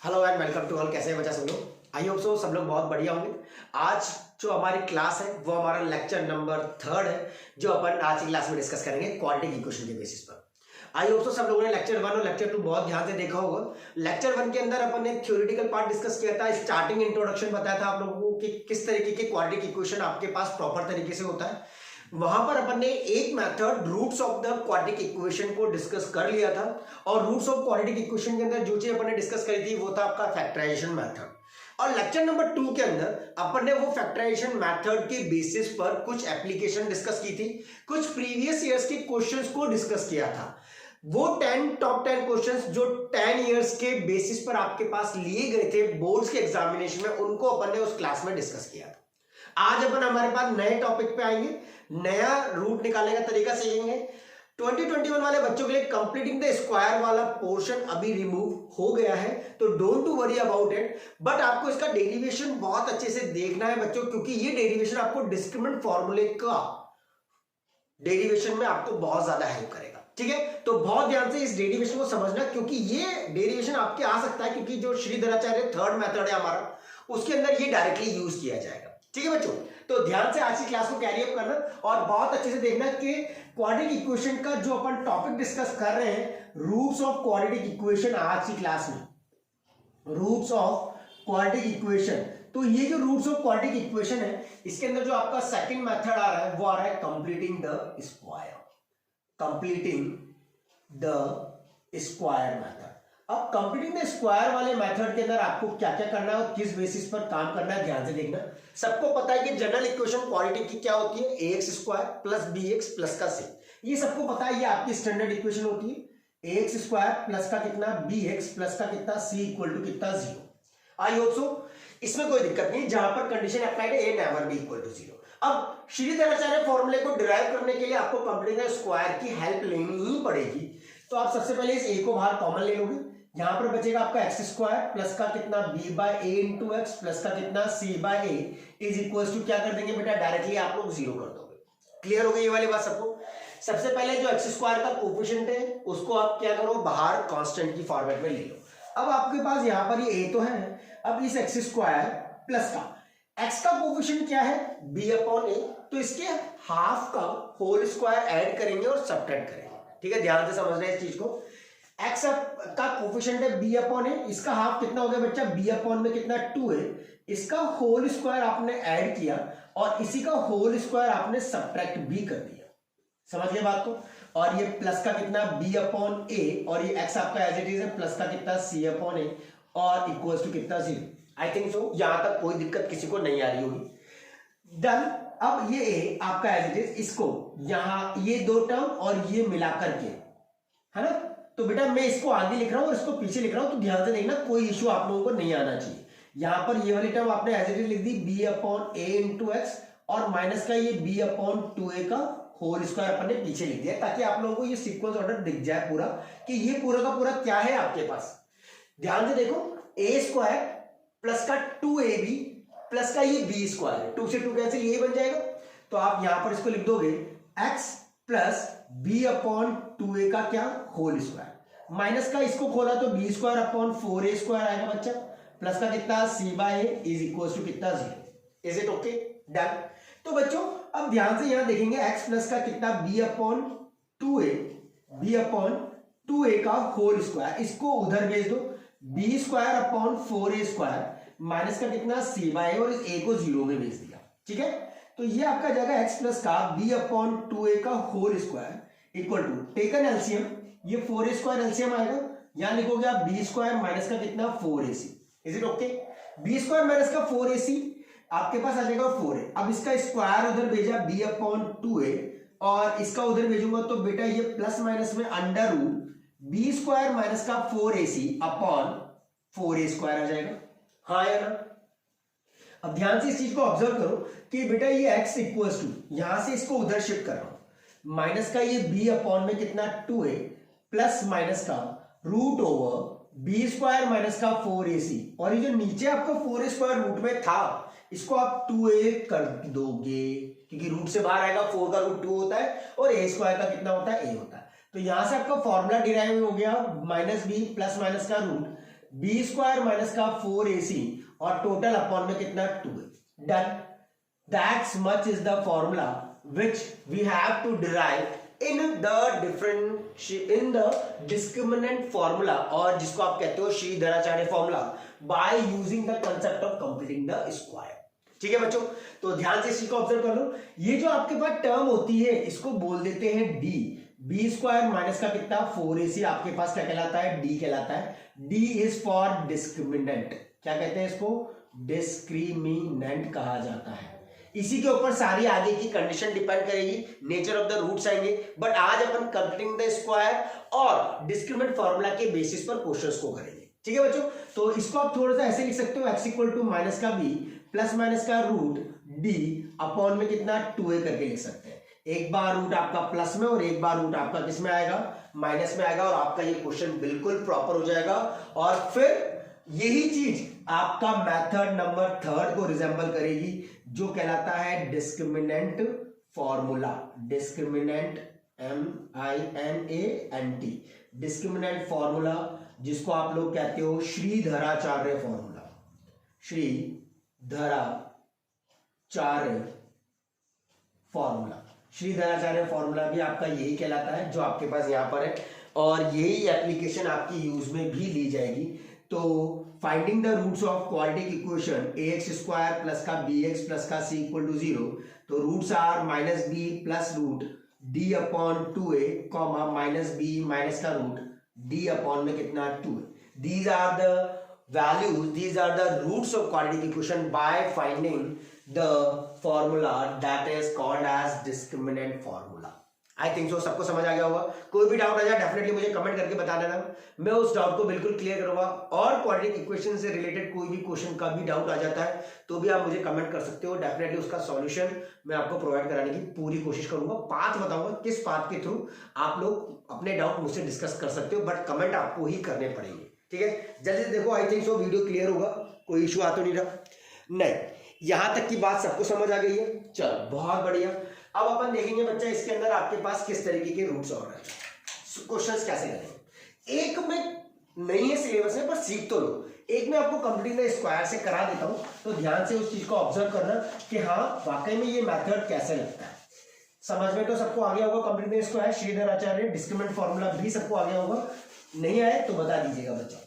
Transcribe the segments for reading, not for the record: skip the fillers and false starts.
Hello and welcome to all. कैसे हैं बच्चा सब लोग? आई होप सो सब लोग बहुत बढ़िया होंगे। आज जो हमारी क्लास है वो हमारा लेक्चर नंबर 3 है, जो अपन आज की क्लास में डिस्कस करेंगे क्वाड्रेटिक इक्वेशन के बेसिस पर। आई होप सो सब लोगों ने लेक्चर 1 और लेक्चर 2 बहुत ध्यान से देखा होगा। लेक्चर 1 के अंदर अपन ने थ्योरेटिकल पार्ट डिस्कस किया था, स्टार्टिंग इंट्रोडक्शन बताया था आप लोगों को कि किस तरीके के क्वाड्रेटिक इक्वेशन आपके पास प्रॉपर तरीके से होता है। वहां पर अपन ने एक method roots of the quadratic equation को डिस्कस कर लिया था, और रूट्स ऑफ क्वाड्रेटिक इक्वेशन के अंदर जो चीज अपन ने डिस्कस करी थी वो था आपका फैक्टराइजेशन मेथड। और लेक्चर नंबर 2 के अंदर अपन ने वो फैक्टराइजेशन मेथड के बेसिस पर कुछ एप्लीकेशन डिस्कस की थी, कुछ प्रीवियस ईयर्स के क्वेश्चंस को डिस्कस किया था। वो टॉप 10 क्वेश्चंस जो 10 इयर्स के बेसिस पर आपके पास लिए गए थे बोर्ड्स के एग्जामिनेशन में, उनको अपन ने उस क्लास में डिस्कस किया था। आज अपन हमारे पास नए टॉपिक पे आएंगे, नया रूट निकालने का तरीका सीखेंगे। 2021 वाले बच्चों के लिए कंप्लीटिंग द स्क्वायर वाला पोर्शन अभी रिमूव हो गया है, तो don't to worry about it. But आपको इसका डेरिवेशन बहुत अच्छे से देखना है बच्चों, क्योंकि ये डेरिवेशन आपको डिस्क्रिमिनेंट फॉर्मूले का डेरिवेशन में आपको बहुत ज्यादा हेल्प करेगा। ठीक है, तो बहुत ध्यान से इस डेरिवेशन को समझना, क्योंकि ये डेरिवेशन आपके आ सकता है, क्योंकि जो श्रीधराचार्य थर्ड मेथड है हमारा, उसके अंदर ये डायरेक्टली यूज किया जाएगा। ठीक है बच्चों, तो ध्यान से आज की क्लास को कैरी अप करना और बहुत अच्छे से देखना कि क्वाड्रेटिक इक्वेशन का जो अपन टॉपिक डिस्कस कर रहे हैं, रूट्स ऑफ क्वाड्रेटिक इक्वेशन, आज की क्लास में रूट्स ऑफ क्वाड्रेटिक इक्वेशन। तो ये जो रूट्स ऑफ क्वाड्रेटिक इक्वेशन है, इसके अंदर जो आपका सेकंड मेथड आ रहा है वो आ रहा है completing the square, completing the square method. अब कंप्लीटिंग द स्क्वायर वाले मेथड के अंदर आपको क्या क्या करना है और किस बेसिस पर काम करना है, ध्यान से देखना। सबको पता है कि जनरल इक्वेशन क्वाड्रेटिक की क्या होती है, ax square plus bx plus का c। ये सबको पता है, ये आपकी स्टैंडर्ड इक्वेशन होती है। ax स्क्वायर प्लस का कितना, bx प्लस का कितना, c इक्वल टू कितना, 0। आई होप सो इसमें कोई दिक्कत नहीं, जहां पर कंडीशन अप्लाइड है a never be equal to 0। अब श्रीधराचार्य फॉर्मूले को डिराइव करने के लिए आपको कंप्लीटिंग द स्क्वायर की हेल्प लेनी ही पड़ेगी। तो आप सबसे पहले इस a को बाहर कॉमन ले लोगे, यहां पर बचेगा आपका एक्स स्क्वायर प्लस का कितना b by a into x plus का कितना c by a is equal to क्या कर देंगे बेटा, डायरेक्टली आप लोग 0 कर दोगे। क्लियर हो गई ये वाली बात सबको? सबसे पहले जो एक्स स्क्वायर का कोफिशिएंट है उसको आप क्या करो, बाहर कांस्टेंट की फॉर्मेट में ले लो। अब आपके पास यहां पर ये a तो है, अब इस एक्स स्क्वायर प्लस का x का कोफिशिएंट क्या है, b अपॉन ए, तो इसके हाफ का होल स्क्वायर ऐड करेंगे और सब्ट्रैक्ट करेंगे। ठीक है, ध्यान से समझना है इस चीज को। x का कोफिशिएंट है b अपॉन ए, इसका हाफ कितना हो गया बच्चा, b अपॉन में कितना 2 है, इसका होल स्क्वायर आपने ऐड किया और इसी का होल स्क्वायर आपने सब्ट्रैक्ट भी कर दिया। समझ गए बात को? और ये प्लस का कितना b अपॉन ए, और ये x आपका एज इट इज है प्लस का कितना c अपॉन ए, और इक्वल्स टू कितना 0। आई थिंक सो यहां तक कोई दिक्कत किसी को नहीं आ रही होगी। डन। अब ये a आपका एज इट इज, इसको यहां ये दो टर्म और ये मिला करके, है ना, तो बेटा मैं इसको आगे लिख रहा हूं और इसको पीछे लिख रहा हूं, तो ध्यान से देखना, कोई इश्यू आप लोगों को नहीं आना चाहिए। यहां पर ये वाली टर्म आपने एज इट इज लिख दी b अपॉन ए इंटू एक्स, और माइनस का ये b अपॉन 2a का होल स्क्वायर अपन ने पीछे लिख दिया, ताकि आप लोगों को ये सीक्वेंस ऑर्डर दिख जाए पूरा कि ये पूरा का पूरा क्या है आपके पास। ध्यान से देखो, a स्क्वायर प्लस का 2ab प्लस का ये b स्क्वायर, 2 से 2 कैंसिल, ये बन जाएगा। तो आप यहां पर इसको लिख दोगे x plus b upon 2a का क्या, होल स्क्वायर, माइनस का इसको खोला तो b square upon 4a square आएगा बच्चा, प्लस का कितना c by a is equal to कितना 0। Is it okay? डन। तो बच्चों अब ध्यान से यहां देखेंगे, x प्लस का कितना b अपॉन 2a का होल स्क्वायर, इसको उधर भेज दो, b square upon 4a square minus का कितना c बाय a, और इस a को 0 में भेज दिया। ठीक है, तो ये आपका जाएगा x प्लस का b अपॉन 2a का whole square equal to, taken LCM, ये 4a स्क्वायर एलसीएम आएगा, यहां लिखोगे आप b स्क्वायर माइनस का कितना 4ac। Is it okay? b square minus का 4ac आपके पास आ जाएगा 4a। अब इसका स्क्वायर उधर भेजा b अपॉन 2a, और इसका उधर भेजूंगा तो बेटा ये प्लस माइनस में under root b square minus का 4ac अपॉन 4a स्क्वायर आ जाएगा। हाँ या ना? अब ध्यान से इस चीज को ऑब्जर्व करो कि बेटा ये x इक्वल्स टू, यहां से इसको उधर शिफ्ट कर रहा हूं, माइनस का ये b अपॉन में कितना 2a प्लस माइनस का root over b square minus का 4ac, और ये जो नीचे आपका 4a स्क्वायर रूट में था इसको आप 2a कर दोगे, क्योंकि रूट से बाहर आएगा, 4 का रूट 2 होता है और a स्क्वायर का कितना होता है, a होता है। तो यहां से आपका फॉर्मूला डिराइव हो गया, माइनस b प्लस माइनस का रूट बी स्क्वायर माइनस का 4ac और टोटल अपॉन में कितना 2 है। डन। That's much is the formula which we have to derive in the discriminant formula, और जिसको आप कहते हो Sridharacharya formula, by using the concept of completing the square. ठीक है बच्चों, तो ध्यान से इस चीज को ऑब्जर्व कर लो। ये जो आपके पास टर्म होती है इसको बोल देते हैं डी। बी स्क्वायर माइनस का कितना 4ac आपके पास क्या कहलाता है, डी कहलाता है। डी इज फॉर डिस्क्रिमिनेंट, क्या कहते हैं इसको, डिस्क्रिमिनेंट कहा जाता है। इसी के ऊपर सारी आगे की कंडीशन डिपेंड करेगी, नेचर ऑफ द रूट्स आएंगे, बट आज अपन कंप्लीटिंग द स्क्वायर और डिस्क्रिमिनेंट फॉर्मूला के बेसिस पर क्वेश्चंस को करेंगे। ठीक है बच्चों, तो इसको आप थोड़ा सा ऐसे लिख सकते हो, x इक्वल टू माइनस का बी प्लस माइनस का रूट डी अपॉन में कितना 2a करके लिख सकते हैं। एक बार रूट आपका प्लस में और एक बार रूट आपका किस में आएगा, माइनस में आएगा, और आपका ये क्वेश्चन बिल्कुल प्रॉपर हो जाएगा। और फिर यही चीज आपका मेथड नंबर 3 को रिजेंबल करेगी, जो कहलाता है discriminant formula. Discriminant MINANT, discriminant formula, जिसको आप लोग कहते हो Sridharacharya formula. Shridharacharya formula, Shridharacharya formula भी आपका यही कहलाता है जो आपके पास यहां पर है, और यही एप्लीकेशन आपकी यूज में भी ली जाएगी। तो finding the roots of quadratic equation ax square plus का bx प्लस का c इक्वल टू 0, तो roots are minus b plus root d upon 2a comma minus b minus का रूट d अपॉन में कितना 2a। These are the values, these are the roots of quadratic equation by finding the formula that is called as discriminant formula. I think so सबको समझ आ गया होगा। कोई भी doubt आ जाए डेफिनेटली मुझे कमेंट करके बता देना, मैं उस डाउट को बिल्कुल क्लियर करूंगा। और क्वाड्रेटिक इक्वेशन से रिलेटेड कोई भी क्वेश्चन का भी डाउट आ जाता है तो भी आप मुझे कमेंट कर सकते हो, डेफिनेटली उसका सॉल्यूशन मैं आपको प्रोवाइड कराने की पूरी कोशिश करूंगा। पाथ बताऊंगा किस पाथ के थ्रू आप लोग अपने डाउट मुझसे डिस्कस कर सकते हो, बट कमेंट आपको ही करने पड़ेंगे। ठीक है, जल्दी से देखो, आई थिंक सो वीडियो क्लियर होगा, कोई इशू आ तो नहीं रहा, नहीं, यहां तक की बात सबको समझ आ गई है। चलो बहुत बढ़िया। अब अपन देखेंगे बच्चा इसके अंदर आपके पास किस तरीके के रूट्स और हैं, क्वेश्चंस कैसे करेंगे। एक में नहीं है सिलेबस में, पर सीख तो लो। एक में आपको कंप्लीटिंग द स्क्वायर से करा देता हूं, तो ध्यान से उस चीज को ऑब्जर्व करना कि हाँ वाकई में ये मेथड कैसे लगता है। समझ में तो सबको आ गया होगा, completing the square Shridharacharya discriminant formula भी सबको आ गया होगा, नहीं आए तो बता दीजिएगा बच्चा।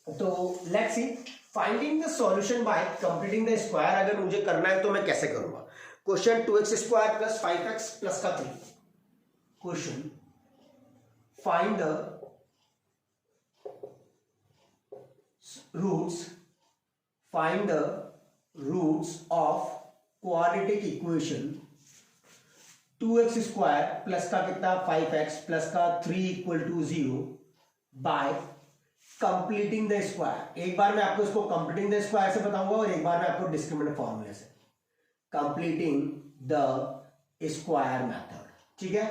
तो let's see, finding the solution bye completing the square अगर मुझे करना है तो मैं कैसे करूंगा। Question 2x square plus 5x plus का 3, question find the roots of quadratic equation 2x square plus का कितना 5x प्लस का 3 equal to 0 by completing the square. एक बार मैं आपको इसको कंप्लीटिंग द स्क्वायर से बताऊंगा और एक बार मैं आपको डिस्क्रिमिनेंट फॉर्मूले से। कंप्लीटिंग द स्क्वायर मेथड, ठीक है।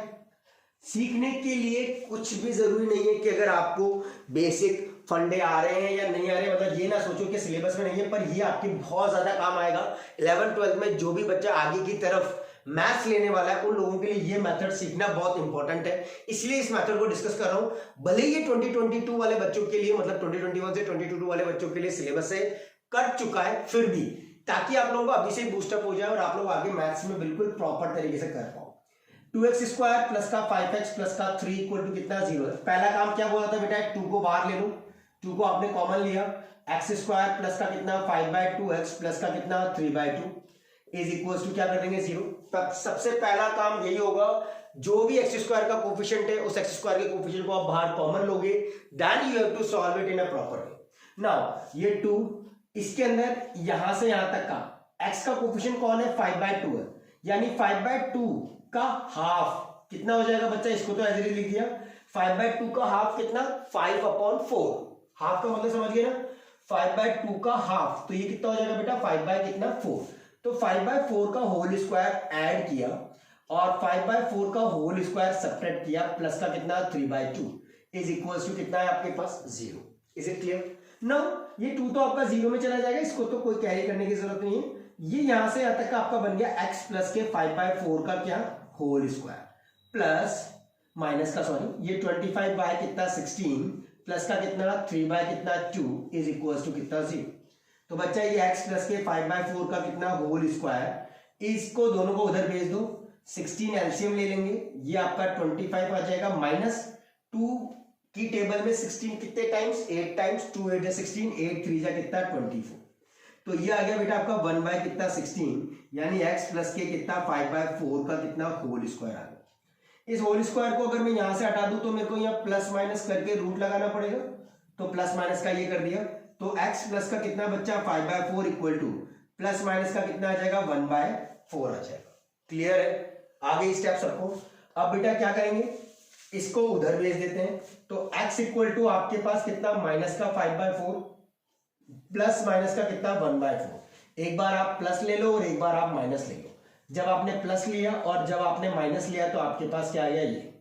सीखने के लिए कुछ भी जरूरी नहीं है कि अगर आपको बेसिक फंडे आ रहे हैं या नहीं आ रहे हैं, मतलब ये ना सोचो कि सिलेबस में नहीं है, पर ये आपके बहुत ज्यादा काम आएगा। 11th-12th में जो भी बच्चा आगे की तरफ मैथ्स लेने वाला है उन लोगों के लिए ये मेथड सीखना बहुत इंपॉर्टेंट है, इसलिए इस मेथड को डिस्कस कर रहा हूं। भले ये 2022 वाले बच्चों के लिए, मतलब 2021 से 2022 वाले बच्चों के लिए सिलेबस से कट चुका है, फिर भी ताकि आप लोगों को अभी से बूस्टअप हो जाए और आप लोग आगे मैथ्स में बिल्कुल प्रॉपर तरीके से कर पाओ। 2x स्क्वायर प्लस का 5x प्लस का 3 इक्वल टू कितना 0 है। पहला काम क्या बोला था बेटा, 2 को बाहर ले लो, 2 को आपने कॉमन लिया, x स्क्वायर प्लस का कितना 5/2x प्लस का कितना 3/2 इज इक्वल टू क्या कर देंगे 0। सबसे पहला काम यही होगा, जो भी x स्क्वायर का कोफिशिएंट है उस x स्क्वायर के कोफिशिएंट को आप बाहर कॉमन लोगे, then you have to solve it in a proper way. Now ये 2 इसके अंदर यहां से यहां तक का x का कोफिशिएंट कौन है 5/2 है, यानी 5/2 का हाफ कितना हो जाएगा बच्चा, इसको तो ऐसे ही लिख दिया। 5/2 का हाफ कितना 5/4, हाफ का मतलब समझ गए ना, 5/2 का हाफ, तो ये कितना हो जाएगा बेटा 5/4। तो 5/4 का होल स्क्वायर ऐड किया और 5/4 का होल स्क्वायर सब्ट्रैक्ट किया, प्लस का कितना 3/2 इज इक्वल्स टू कितना है आपके पास 0। Is it clear? नाउ ये 2 तो आपका 0 में चला जाएगा, इसको तो कोई कैरी करने की जरूरत नहीं है। ये यहां से यहां तक का आपका बन गया x प्लस के 5/4 का क्या होल स्क्वायर प्लस माइनस का, सॉरी ये 25 बाय कितना 16 प्लस का कितना 3 बाय कितना 2 इज इक्वल टू कितना 0। तो बच्चा ये x प्लस के 5/4 का कितना होल स्क्वायर, इसको दोनों को उधर भेज दो, 16 एलसीएम ले लेंगे, ये आपका 25 आ जाएगा, माइनस 2 की टेबल में 16 कितने टाइम्स 8 टाइम्स, 2 8 जा 16, 8 3 जा कितना 24। तो ये आ गया बेटा आपका 1 बाय कितना 16, यानी x प्लस के कितना 5/4 का कितना होल स्क्वायर आ गया। इस होल स्क्वायर को अगर मैं यहां से हटा दूं तो मेरे को यहाँ प्लस माइनस करके रूट लगाना पड़ेगा, तो प्लस माइनस का ये कर दिया, तो x प्लस का कितना बच्चा 5/4 इक्वल टू प्लस माइनस का कितना आ जाएगा 1/4 आ जाएगा। क्लियर है, आगे स्टेप सबको। अब बेटा क्या करेंगे, इसको उधर भेज देते हैं, तो x इक्वल टू आपके पास कितना माइनस का 5/4 प्लस माइनस का कितना 1/4। एक बार आप प्लस ले लो और एक बार आप माइनस ले लो। जब आपने प्लस लिया और जब आपने माइनस लिया तो आपके पास क्या आ गया, ये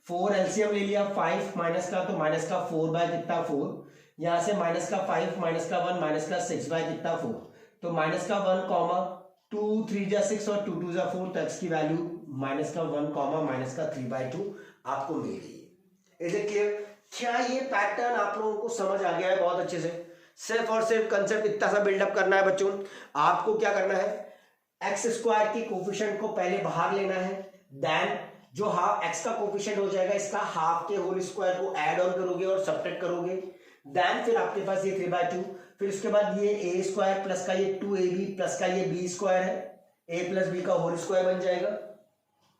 4 एलसीएम ले लिया 5 माइनस का, तो माइनस का 4 बाय कितना 4, यहां से माइनस का 5 माइनस का 1 माइनस का 6 बाय कितना 4, तो माइनस का 1 कॉमा 2 3 जा 6 और 2 2 जा 4, तो x की वैल्यू माइनस का 1 कॉमा माइनस का 3/2 आपको मिल गई है। Is it clear? क्या ये पैटर्न आप लोगों को समझ आ गया है बहुत अच्छे से? सिर्फ और सिर्फ कंसेप्ट इतना सा बिल्डअप करना है बच्चों। आपको क्या करना है, एक्स स्क्वायर की कोफिशिएंट को पहले बाहर लेना है, देन जो हाफ एक्स का कोफिशिएंट हो जाएगा इसका हाफ के होल स्क्वायर को ऐड ऑन करोगे और सब्ट्रैक्ट करोगे, देन फिर आपके पास ये 3/2, फिर उसके बाद ये ए स्क्वायर प्लस का ये 2ab प्लस का ये बी स्क्वायर है, a प्लस बी का होल स्क्वायर बन जाएगा,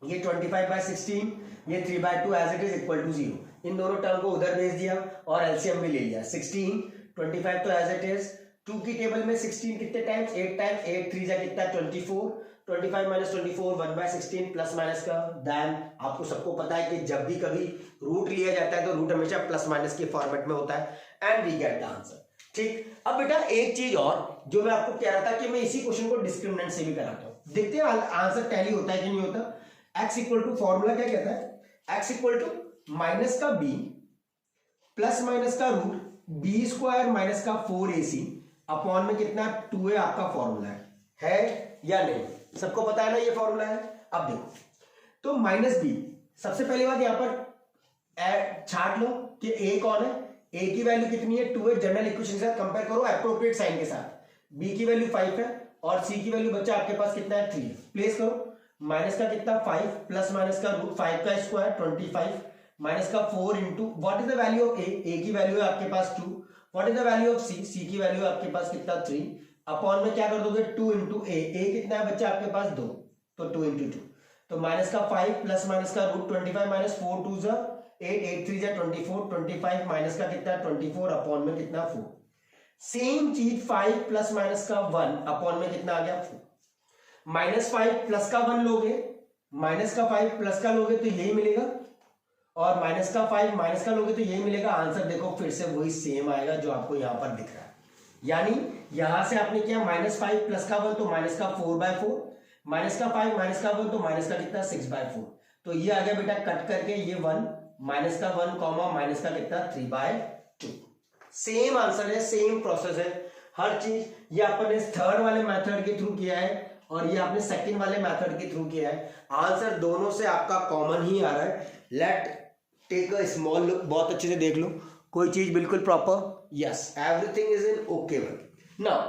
ये 25/16, ये 3/2 as it is equal to 0। इन दोनों टर्म को उधर भेज दिया और एलसीएम भी ले लिया, 16 25 तो एज इट इज, 2 की टेबल में 16 कितने टाइम्स 8 टाइम्स, 8 3 जा कितना 24, 25 माइनस 24 1/16 प्लस माइनस का, देन आपको सबको पता है कि जब भी कभी रूट लिया जाता है तो रूट हमेशा प्लस माइनस के फॉर्मेट में होता है, and we get the answer. ठीक, अब बेटा एक चीज और जो मैं आपको कह रहा था कि मैं इसी क्वेश्चन को डिस्क्रिमिनेंट से भी कराता हूं, देखते हैं आंसर टैली होता है कि नहीं होता। x इक्वल टू फॉर्मूला क्या कहता है, x इक्वल टू माइनस का b प्लस माइनस का रूट बी स्क्वायर माइनस का 4ac अपॉन में कितना 2a आपका फॉर्मूला है या नहीं? सबको पता है ना ये फॉर्मूला है। अब देखो, तो माइनस बी, सबसे पहली बात यहां पर छाट लो कि a कौन है, a की वैल्यू कितनी है 2 है, जनरल इक्वेशन के साथ कंपेयर करो एप्रोप्रिएट साइन के साथ, b की वैल्यू 5 है और c की वैल्यू बच्चा आपके पास कितना है 3 है, प्लेस करो, माइनस का कितना 5 प्लस माइनस का रूट 5 का स्क्वायर 25 माइनस का 4 into what is the value of a की वैल्यू है आपके पास 2, what is the value of c की वैल्यू है आपके पास कितना 3, अपॉन में क्या कर दोगे 2 इंटू a कितना है बच्चा आपके पास 2, तो 2 इंटू 2, तो माइनस का 5 प्लस माइनस का रूट 25 माइनस 4 2 जा 8 8 3 जा 24, 25 माइनस का कितना 24 अपॉन में कितना 4, सेम चीज 5 प्लस माइनस का 1 अपॉन में कितना आ गया 4, माइनस 5 प्लस का 1 लोगे, माइनस का 5 प्लस का लोगे तो यही मिलेगा, और माइनस का 5 माइनस का लोगे तो यही मिलेगा। आंसर देखो फिर से वही सेम आएगा जो आपको यहां पर दिख रहा है, यानी यहां से आपने किया माइनस 5 प्लस का 1 तो माइनस का 4/4, माइनस का 5 माइनस का 1 तो माइनस का कितना 6/4, तो ये आ गया बेटा कट करके ये 1 माइनस का 1 कॉमा माइनस का कितना 3/2। सेम आंसर है, सेम प्रोसेस है हर चीज। ये आपने थर्ड वाले मेथड के थ्रू किया है और ये आपने सेकंड वाले मेथड के थ्रू किया है, आंसर दोनों से आपका कॉमन ही आ रहा है। Let take a small look, बहुत अच्छे से देख लो कोई चीज बिल्कुल proper, yes everything is in okay one. Now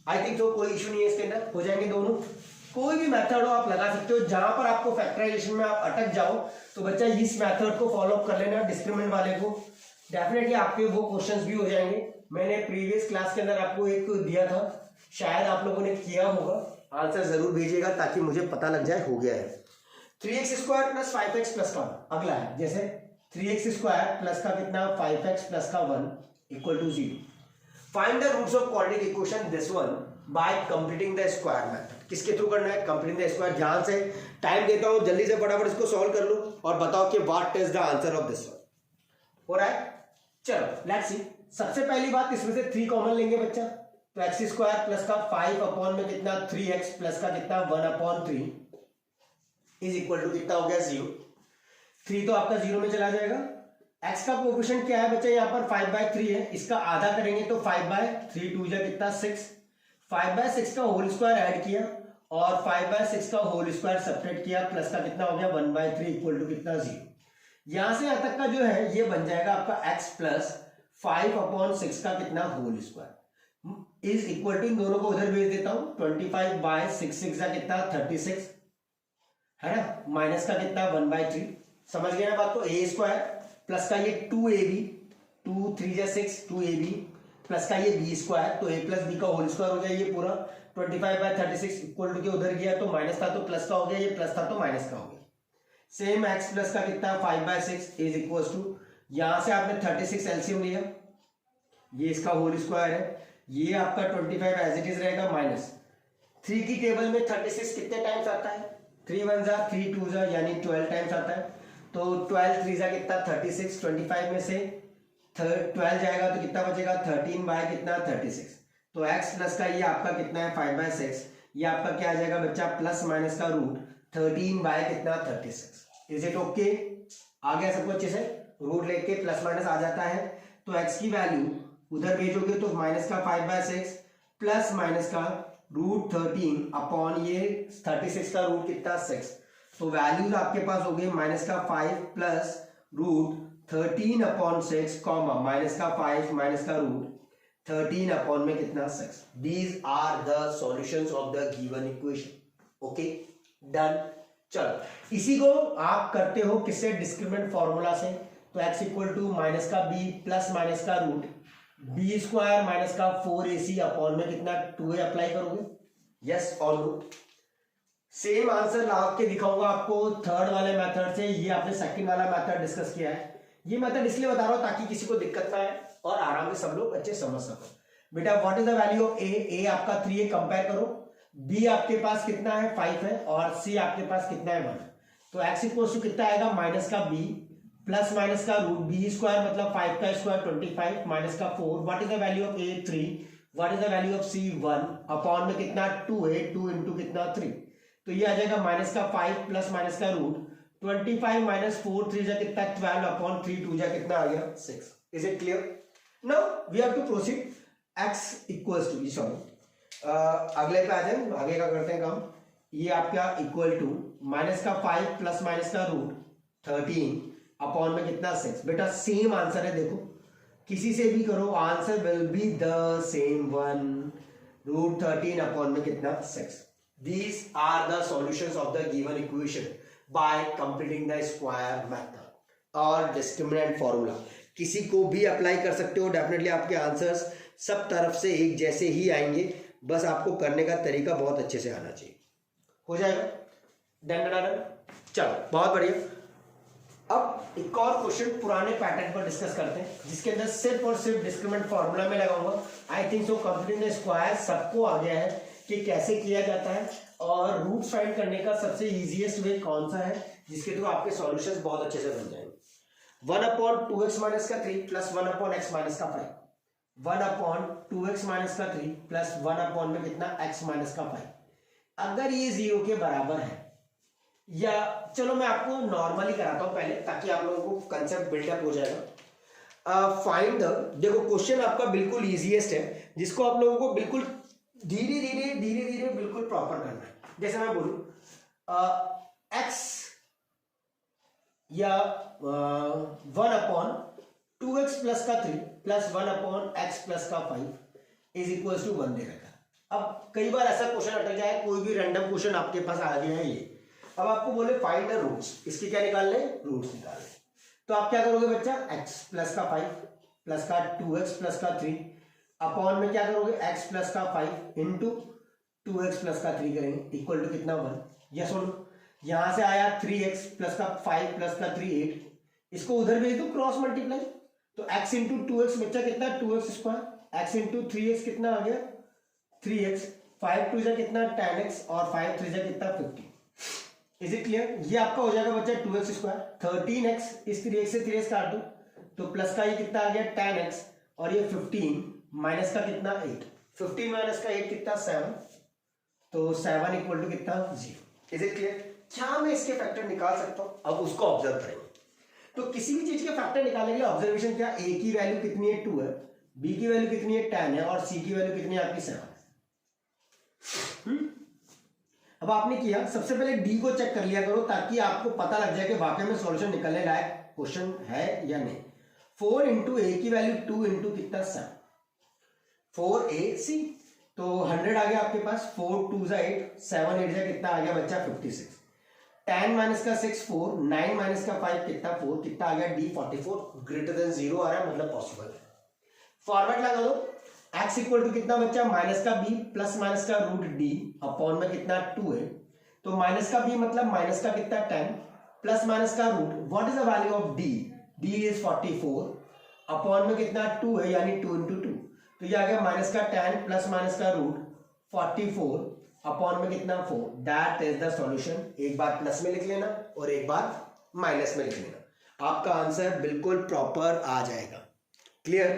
I think तो कोई इशू नहीं है इसके अंदर, हो जाएंगे दोनों। कोई भी मेथड हो आप लगा सकते हो, जहां पर आपको फैक्टराइजेशन में आप अटक जाओ तो बच्चा इस मेथड को फॉलो कर लेना, डिस्क्रिमिनेंट वाले को, डेफिनेटली आपके वो क्वेश्चंस भी हो जाएंगे। मैंने प्रीवियस क्लास के अंदर आपको एक दिया था, शायद आप लोगों ने किया होगा, आंसर जरूर भेजिएगा ताकि मुझे पता लग जाए हो गया है। 3x square plus 5x plus का अगला है, जैसे 3x स्क्वायर प्लस का कितना 5x प्लस का 1 equal to 0। Find the roots of quadratic equation this one by completing the square method. किसके थ्रू करना है, कंप्लीटिंग द स्क्वायर। ध्यान से टाइम देता हूं, जल्दी से फटाफट इसको सॉल्व कर लो और बताओ कि what is the answer of this one. हो रहा है, चलो लेट्स सी। सबसे पहली बात इसमें से 3 कॉमन लेंगे बच्चा, तो एक्स स्क्वायर प्लस का 5 अपॉन में कितना 3x प्लस का कितना 1/3 इज इक्वल टू कितना हो गया 0। 3 तो आपका 0 में चला जाएगा। x का कोएफिशिएंट क्या है बच्चा, यहाँ पर 5/3 है, इसका आधा करेंगे तो 5/3 2 जा कितना 6, 5/6 का होल स्क्वायर ऐड किया और 5/6 का होल स्क्वायर सब्ट्रैक्ट किया, प्लस का कितना हो गया 1/3 इक्वल टू कितना 0। यहां से यहां तक का जो है ये बन जाएगा आपका x प्लस 5/6 का कितना whole square is equal to, इन दोनों को उधर भेज देता हूं, 25/6 का कितना 36 है ना, माइनस का कितना 1/3, समझ गए ना बात को। ए स्क्वायर प्लस का ये 2ab, 2 3 जा 6 2ab प्लस का ये बी स्क्वायर, तो a प्लस बी का होल स्क्वायर हो गया ये पूरा। 25/36 इक्वल टू के उधर गया तो माइनस था तो प्लस का हो गया, ये प्लस था तो माइनस का हो गया। सेम x प्लस का कितना 5/6 इज इक्वल टू, यहां से आपने 36 एलसीएम लिया, ये इसका होल स्क्वायर है, ये आपका 25 एज इट इज रहेगा माइनस 3 की टेबल में 36 कितने टाइम्स आता है, 3 1 जा 3 2 जा यानी 12 टाइम्स आता है, तो 12 3 जा कितना 36, 25 में से 12 जाएगा तो कितना बचेगा 13 बाय कितना 36, तो x प्लस का ये आपका कितना है 5/6, ये आपका क्या आ जाएगा बच्चा प्लस माइनस का रूट 13 बाय कितना 36। इज इट ओके, आ गया सबको अच्छे से, रूट लेके प्लस माइनस आ जाता है, तो x की वैल्यू उधर भेजोगे तो माइनस का 5/6 प्लस माइनस का रूट 13 अपॉन ये 36 का रूट कितना 6, तो वैल्यूज आपके पास हो गई माइनस का 5 प्लस रूट 13/6 कॉमा माइनस का 5 माइनस का रूट 13 अपॉन में कितना 6। These are the solutions of the given equation. Okay done. चलो इसी को आप करते हो किससे, डिस्क्रिमिनेंट फॉर्मूला से, तो x इक्वल टू माइनस का b प्लस माइनस का रूट बी स्क्वायर माइनस का 4ac अपॉन में कितना 2a अप्लाई करोगे, यस और नो। सेम आंसर ला के दिखाऊंगा आपको थर्ड वाले मेथड से, ये आपने सेकंड वाला मेथड डिस्कस किया है, ये मेथड इसलिए बता रहा हूं ताकि किसी को दिक्कत ना आए और आराम से सब लोग अच्छे समझ सको। बेटा what is the value of a आपका 3 है, कंपेयर करो, बी आपके पास कितना है 5 है और सी आपके पास कितना है 1, तो x इक्वल टू कितना आएगा माइनस का b प्लस माइनस का रूट बी स्क्वायर मतलब 5 का स्क्वायर 25 माइनस का 4, what is the value of a 3, what is the value of c 1 upon में कितना 2 है, 2 इंटू कितना 3, तो ये आ जाएगा माइनस का 5 प्लस माइनस का रूट 25 माइनस 4 3 जा कितना 12 अपॉन 3 2 जा कितना आ गया 6। Is it clear? Now we have to proceed, x equals to, sorry अगले पे आ जाए, आगे का करते हैं काम, ये आपका इक्वल टू माइनस का 5 प्लस माइनस का रूट 13 अपॉन में कितना 6। बेटा सेम आंसर है, देखो किसी से भी करो answer will be the same one, root 13 upon में कितना 6। These are the solutions of the given equation by completing the square method और discriminant formula। किसी को भी अप्लाई कर सकते हो, डेफिनेटली आपके आंसर्स सब तरफ से एक जैसे ही आएंगे, बस आपको करने का तरीका बहुत अच्छे से आना चाहिए, हो जाएगा। डन डन डन, चलो बहुत बढ़िया। अब एक और क्वेश्चन पुराने पैटर्न पर डिस्कस करते हैं, जिसके अंदर सिर्फ और सिर्फ डिस्क्रिमिनेंट फॉर्मूला में लगाऊंगा। आई think so completing the square सबको आ गया है कि कैसे किया जाता है, और रूट फाइंड करने का सबसे इजीएस्ट वे कौन सा है जिसके थ्रू आपके सॉल्यूशंस बहुत अच्छे से बन जाएंगे। 1/2x माइनस का 3 प्लस 1/x माइनस का 5, 1/2x माइनस का 3 प्लस 1 में कितना x माइनस का 5, अगर ये 0 के बराबर है, या चलो मैं आपको नॉर्मली कराता हूं पहले ताकि आप लोगों को कंसेप्ट बिल्डअप हो जाएगा। फाइंड द, देखो क्वेश्चन आपका बिल्कुल इजीएस्ट है, जिसको आप लोगों को बिल्कुल धीरे धीरे बिल्कुल प्रॉपर करना है। जैसे मैं बोलूं x या 1/2x प्लस का 3 प्लस 1/x प्लस का 5 इज इक्वल टू 1 दे रखा है। अब कई बार ऐसा क्वेश्चन अटक जाए, कोई भी रैंडम क्वेश्चन आपके पास आ गया है ये, अब आपको बोले फाइंड द रूट्स, इसकी क्या निकालने, रूट्स निकालने, तो आप क्या करोगे बच्चा, x प्लस का 5 प्लस का 2x प्लस का 3 अपॉन में क्या करोगे x प्लस का 5 इंटू 2x प्लस का 3 करेंगे इक्वल टू कितना 1। यस और नो, यहां से आया 3x प्लस का 5 प्लस का 3 8, इसको उधर भेज दो क्रॉस मल्टीप्लाई, तो x इंटू 2x बच्चा कितना 2x square, x into 3x कितना आ गया 3x, 5 2 जा कितना 10x और 5 3 जा कितना 50। Is it clear? ये आपका हो जाएगा बच्चा 2x स्क्वायर, 13x इस 3x से 3x काट दो तो प्लस का ये कितना आ गया 10x और ये 15 माइनस का कितना 8, 15 माइनस का 8 कितना 7, तो 7 इक्वल टू कितना 0। Is it clear? क्या मैं इसके फैक्टर निकाल सकता हूं? अब उसको ऑब्जर्व करेंगे, तो किसी भी चीज के फैक्टर निकालने के लिए ऑब्जर्वेशन क्या, a की वैल्यू कितनी है 2 है, b की वैल्यू कितनी है 10 है और c की वैल्यू कितनी है आपकी 7 है। अब आपने किया, सबसे पहले d को चेक कर लिया करो ताकि आपको पता लग जाए कि वाकई में सॉल्यूशन निकलने लायक क्वेश्चन है या नहीं। 4 इंटू ए की वैल्यू 2 इंटू कितना 7, 4ac, तो 100 आ गया आपके पास, 4 2 जा 8, 7 8 जा कितना आ गया बच्चा 56, 10 माइनस का 6 4, 9 माइनस का 5 कितना 4, कितना आ गया डी 44, ग्रेटर देन 0 आ रहा है, मतलब पॉसिबल है। फॉर्मेट लगा दो, x इक्वल टू कितना बच्चा माइनस का b प्लस माइनस का रूट डी अपॉन में कितना 2 है, तो माइनस का b मतलब माइनस का कितना 10 प्लस माइनस का root, what is the value of d, d is 44 upon में कितना 2 है यानी 2 इंटू 2, तो ये आ गया माइनस का 10 प्लस माइनस का रूट 44 अपॉन में कितना 4, दैट इज द सॉल्यूशन। एक बार प्लस में लिख लेना और एक बार माइनस में लिख लेना, आपका आंसर बिल्कुल प्रॉपर आ जाएगा। Clear,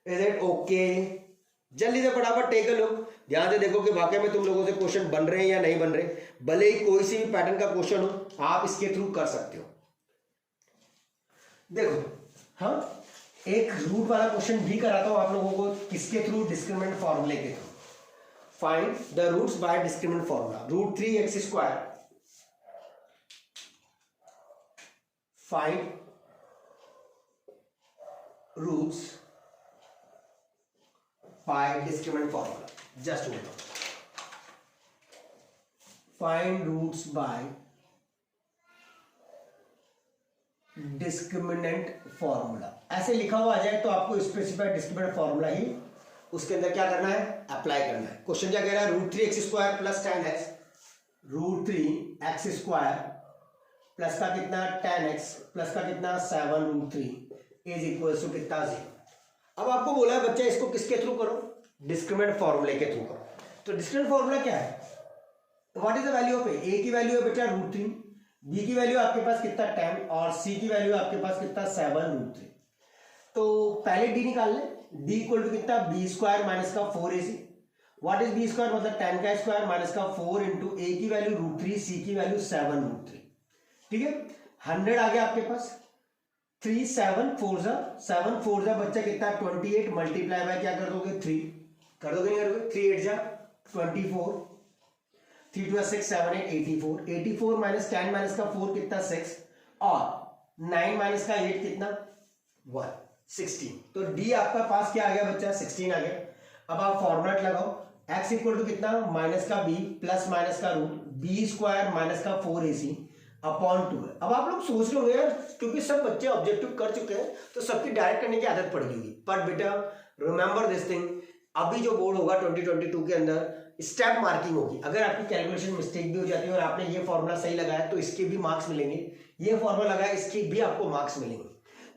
is it okay? जल्दी से फटाफट टेक अ लुक, ध्यान से देखो कि वाकई में तुम लोगों से क्वेश्चन बन रहे हैं या नहीं बन रहे। भले ही कोई सी भी पैटर्न का क्वेश्चन हो आप इसके थ्रू कर सकते हो। देखो हाँ, एक रूट वाला क्वेश्चन भी कराता हूं आप लोगों को, किसके थ्रू, डिस्क्रिमिनेंट फॉर्मूले के through. Find the roots by discriminant formula, root 3x², find roots by discriminant formula, just hold on, find roots by discriminant formula, ऐसे लिखा हुआ आ जाए तो आपको स्पेसिफाइड डिस्क्रिमिनेंट फॉर्मूला ही उसके अंदर क्या करना है, अप्लाई करना है। क्वेश्चन क्या कह रहा है, root 3x² plus 10x, root 3x² plus का कितना 10x प्लस का कितना 7 रूट 3 इज इक्वल टू कितना 0। अब आपको बोला है बच्चा इसको किसके थ्रू करो, डिस्क्रिमिनेंट फॉर्मूले के थ्रू करो। तो डिस्क्रिमिनेंट फॉर्मूला क्या है, what is the value of a की वैल्यू है बेटा रूट 3, बी की वैल्यू आपके पास कितना 10 और सी की वैल्यू आपके पास कितना 7 रूट 3। तो पहले डी निकाल ले, डी इक्वल टू कितना b² माइनस का 4ac, व्हाट इज b² मतलब 10 का स्क्वायर माइनस का 4 इंटू ए की वैल्यू रूट 3, सी की वैल्यू 7 रूट 3। ठीक है, 100 आ गया आपके पास, 3 7 4 जा बच्चा कितना 28, मल्टीप्लाई बाय क्या कर दोगे 3, कर दोगे नहीं करोगे, 3 8 जा 24, 3 2 6 7 8 84, 84 माइनस 10 माइनस का 4 कितना 6 और 9 माइनस का 8 कितना 1 16। तो डी आपका पास क्या आ गया बच्चा 16 आ गया। अब आप फॉर्मूला लगाओ, x इक्वल टू कितना माइनस का b प्लस माइनस का रूट b² माइनस का 4ac अपॉन 2 है। अब आप लोग सोच रहे होंगे यार क्योंकि सब बच्चे ऑब्जेक्टिव कर चुके हैं तो सबकी डायरेक्ट करने की आदत पड़ गई होगी, पर बेटा रिमेंबर दिस थिंग, अभी जो बोर्ड होगा 2022 के अंदर स्टेप मार्किंग होगी। अगर आपकी कैलकुलेशन मिस्टेक भी हो जाती है और आपने ये फॉर्मूला सही लगाया तो इसके भी मार्क्स मिलेंगे, ये फॉर्मूला लगाया इसके भी आपको मार्क्स मिलेंगे।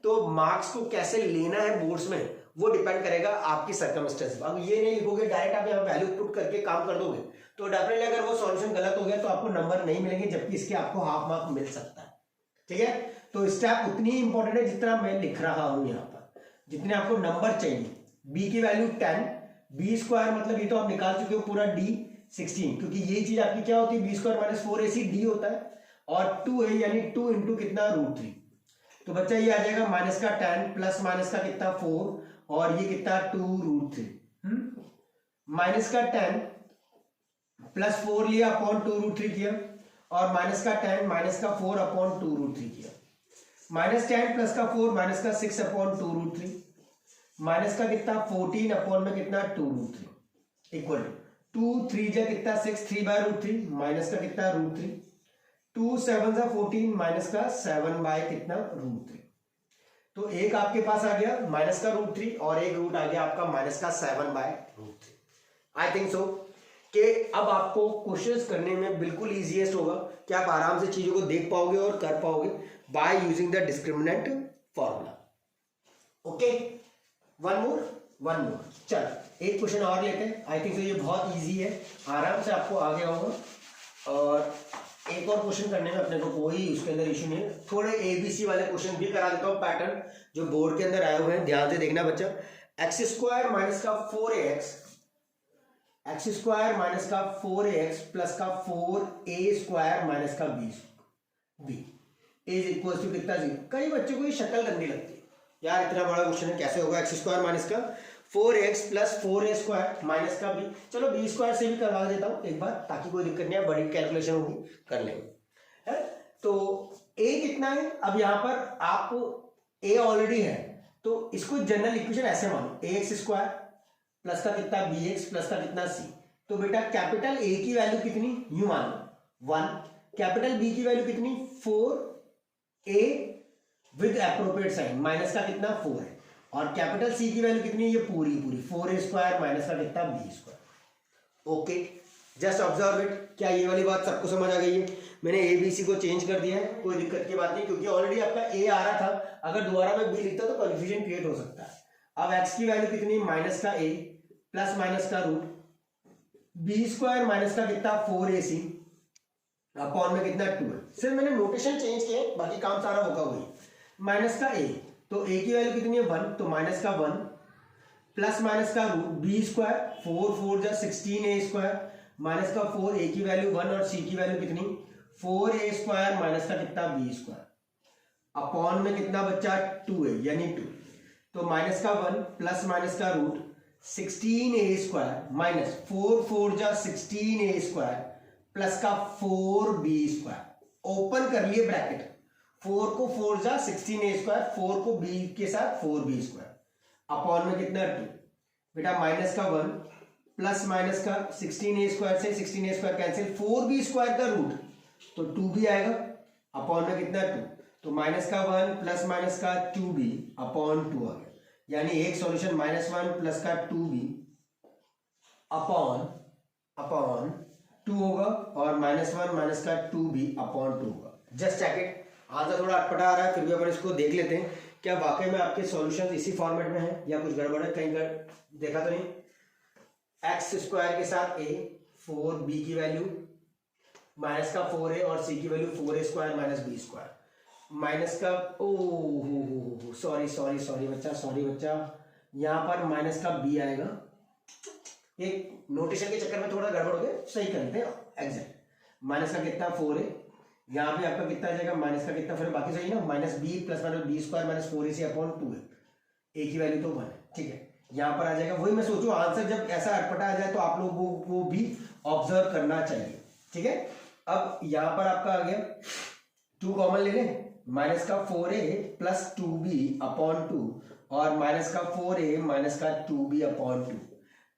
तो मार्क्स को कैसे लेना है बोर्ड्स में वो डिपेंड करेगा आपकी सर्कमस्टेंस पर। अब ये नहीं लिखोगे डायरेक्ट आप यहाँ वैल्यू पुट करके काम कर दोगे तो डेफिनेटली अगर वो सॉल्यूशन गलत हो गया तो आपको नंबर नहीं मिलेंगे, जबकि इसके आपको हाफ मार्क मिल सकता है। ठीक है, तो स्टेप उतनी ही इंपॉर्टेंट है जितना मैं लिख रहा हूं यहाँ पर, जितने आपको नंबर चाहिए। बी की वैल्यू 10, b² मतलब ये तो आप निकाल चुके हो पूरा d 16, क्योंकि ये चीज आपकी क्या होती है b² माइनस 4ac d होता है और 2 है यानी 2 इंटू कितना रूट 3। तो बच्चा ये आ जाएगा माइनस का 10 प्लस माइनस का कितना 4 और ये कितना 2 रूट 3, माइनस का 10 प्लस 4 लिया अपॉन 2 रूट 3 किया और माइनस का 10 माइनस का 4 अपॉन 2 रूट 3 किया, माइनस 10 प्लस का 4 माइनस का 6 अपॉन 2 रूट 3 माइनस का कितना 14 अपॉन में कितना 2 रूट 3 इक्वल टू 2 3 जा कितना 6 3 बाय रूट 3 माइनस का कितना रूट 3 2 7 जा 14 माइनस का 7 बाय कितना रूट 3। तो एक आपके पास आ गया माइनस का रूट 3 और एक रूट आ गया आपका माइनस का 7 by root 3। I think so कि अब आपको क्वेश्चंस करने में बिल्कुल इजीएस्ट होगा कि आप आराम से चीजों को देख पाओगे और कर पाओगे bye using the discriminant formula. Okay, one more चल एक क्वेश्चन और लेते हैं। आई थिंक ये बहुत इजी है, आराम से आपको आ गया होगा और एक और क्वेश्चन करने में अपने को कोई उसके अंदर इशू नहीं है। थोड़े ABC वाले क्वेश्चन भी करा देता हूँ पैटर्न जो बोर्ड के अंदर आए हुए हैं, ध्यान से देखना बच्चा। x² माइनस का 4ax, x² माइनस का 4ax प्लस का 4a² माइनस का b इज इक्वल टू कितना 0। कई बच्चों को ये शक्ल गंदी लगती है यार, इतना बड़ा क्वेश्चन है कैसे होगा x² माइनस का 4x प्लस 4a² माइनस का b। चलो b² से भी करवा देता हूं एक बार ताकि कोई दिक्कत नहीं है, बड़ी कैलकुलेशन होगी कर लेंगे है। तो a कितना है, अब यहां पर आप a ऑलरेडी है तो इसको जनरल इक्वेशन ऐसे मानो, ax स्क्वायर प्लस का कितना bx प्लस का कितना c। तो बेटा कैपिटल A की वैल्यू कितनी, यूं मानो 1, कैपिटल B की वैल्यू कितनी 4a with appropriate sign, minus का कितना 4 है, और कैपिटल C की वैल्यू कितनी, ये पूरी 4a स्क्वायर माइनस का कितना b square. Okay, just observe it. क्या ये वाली बात सबको समझ आ गई है? मैंने ए बी सी को चेंज कर दिया है, कोई दिक्कत की बात नहीं, क्योंकि ऑलरेडी आपका ए आ रहा था, अगर दोबारा मैं बी लिखता तो कंफ्यूजन क्रिएट हो सकता है। अब एक्स की वैल्यू कितनी, माइनस का ए प्लस माइनस का रूट बी स्क्वायर माइनस का कितना 4ac अपॉन में कितना 2 है। सिर्फ मैंने नोटेशन चेंज किए, बाकी काम सारा होगा वही। माइनस का ए, तो ए की वैल्यू कितनी है 1, तो माइनस का 1 प्लस माइनस का रूट बी स्क्वायर 4 4 जा 16a स्क्वायर माइनस का 4, ए की वैल्यू 1 और सी की वैल्यू कितनी 4a स्क्वायर माइनस का कितना b स्क्वायर अपॉन में कितना बच्चा 2 है यानी 2। तो माइनस का 1 प्लस माइनस का रूट 16a स्क्वायर माइनस 4 4 जा 16a स्क्वायर प्लस का 4b स्क्वायर, ओपन कर लिए ब्रैकेट, 4 को 4 जा 16a स्क्वायर, 4 को b के साथ 4b स्क्वायर अपॉन में कितना 2। बेटा माइनस का 1 प्लस माइनस का 16a स्क्वायर से 16a square cancel, 4b square का रूट तो 2b आएगा अपॉन में कितना 2। तो माइनस का 1 प्लस माइनस का 2b अपॉन 2 आ गया, यानी एक सॉल्यूशन -1 प्लस का 2b अपॉन 2 होगा और -1 माइनस का 2b अपॉन 2 होगा। जस्ट चेक इट, आंसर थोड़ा अटपटा आ रहा है, फिर भी अपन इसको देख लेते हैं क्या वाकई में आपके सॉल्यूशन इसी फॉर्मेट में है या कुछ गड़बड़ है, कहीं देखा तो नहीं। एक्स स्क्वायर के साथ a 4b की वैल्यू माइनस का 4a और c की value 4a square minus b square minus का सॉरी बच्चा, यहाँ पर माइनस का b आएगा, एक नोटेशन के चक्कर में थोड़ा गड़बड़ हो गया, सही करते हैं एग्जैक्ट। माइनस का कितना 4 है, यहाँ पे आपका कितना आ जाएगा माइनस का कितना, फिर बाकी सही ना, minus b plus minus b square minus 4ac upon 2 है, a की वैल्यू तो 1 है, ठीक है, यहाँ पर आ जाएगा। वही मैं सोचूं आंसर जब ऐसा अटपटा आ जाए तो आप लोगों को भी ऑब्जर्व करना चाहिए, ठीक है। अब यहाँ पर आपका आ गया 2 कॉमन ले लें, माइनस का 4a प्लस 2b अपॉन 2 और माइनस का 4a माइनस का 2b अपॉन 2,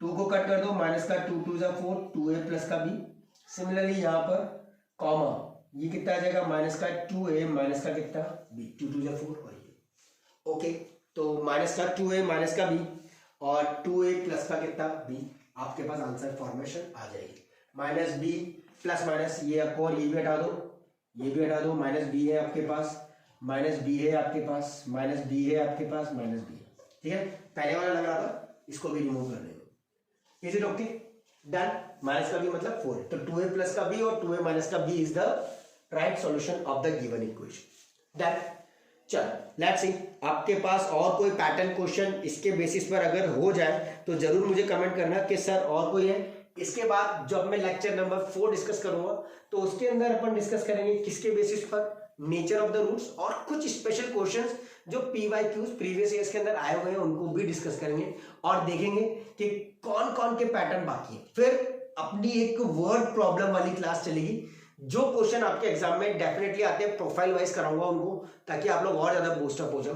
2 को कट कर दो, माइनस का 2 2 4 2a प्लस का b। सिमिलरली यहाँ पर कॉमा ये कितना आ जाएगा माइनस का 2a माइनस का कितना b, 2 2 4 और ये ओके। तो माइनस का 2a माइनस का b और 2a प्लस का कितना b, आपके पास आंसर फॉर्मेशन आ जाएगी। माइनस b प्लस माइनस ये आपको और ये भी हटा दो, ये भी हटा दो, माइनस b है आपके पास, माइनस b है आपके पास, माइनस b है आपके पास, माइनस b है, ठीक है। पहले वाला लग रहा था, इसको भी रिमूव कर देंगे। Is it okay? Done. Minus का b मतलब 4 है, तो 2a प्लस का b और 2a माइनस का b is the right solution of the given equation. Done. चलो लेट्स सी, आपके पास और कोई पैटर्न क्वेश्चन इसके बेसिस पर अगर हो जाए तो जरूर मुझे कमेंट करना कि सर और कोई है। इसके बाद जब मैं लेक्चर नंबर 4 डिस्कस करूंगा तो उसके अंदर अपन डिस्कस करेंगे किसके बेसिस पर, नेचर ऑफ द रूट्स और कुछ स्पेशल क्वेश्चंस जो PYQs प्रीवियस ईयर्स के अंदर आए हुए हैं उनको भी डिस्कस करेंगे और देखेंगे कि कौन कौन के पैटर्न बाकी है। फिर अपनी एक वर्ड प्रॉब्लम वाली क्लास चलेगी, जो क्वेश्चन आपके एग्जाम में डेफिनेटली आते हैं प्रोफाइल वाइज कराऊंगा उनको, ताकि आप लोग और ज्यादा बूस्टअप हो जाओ,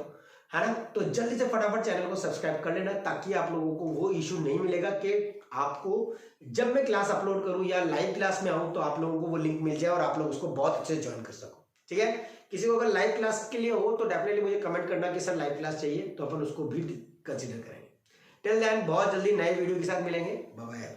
है ना। तो जल्दी से फटाफट चैनल को सब्सक्राइब कर लेना, ताकि आप लोगों को वो इशू नहीं मिलेगा कि आपको जब मैं क्लास अपलोड करूं या लाइव क्लास में आऊं तो आप लोगों को वो लिंक मिल जाए और आप लोग उसको बहुत अच्छे से ज्वाइन कर सको, ठीक है। किसी को अगर लाइव क्लास के लिए हो तो डेफिनेटली मुझे कमेंट करना कि सर लाइव क्लास चाहिए, तो अपन उसको भी कंसिडर करेंगे। टिल देन बहुत जल्दी नए वीडियो के साथ मिलेंगे, बाय बाय।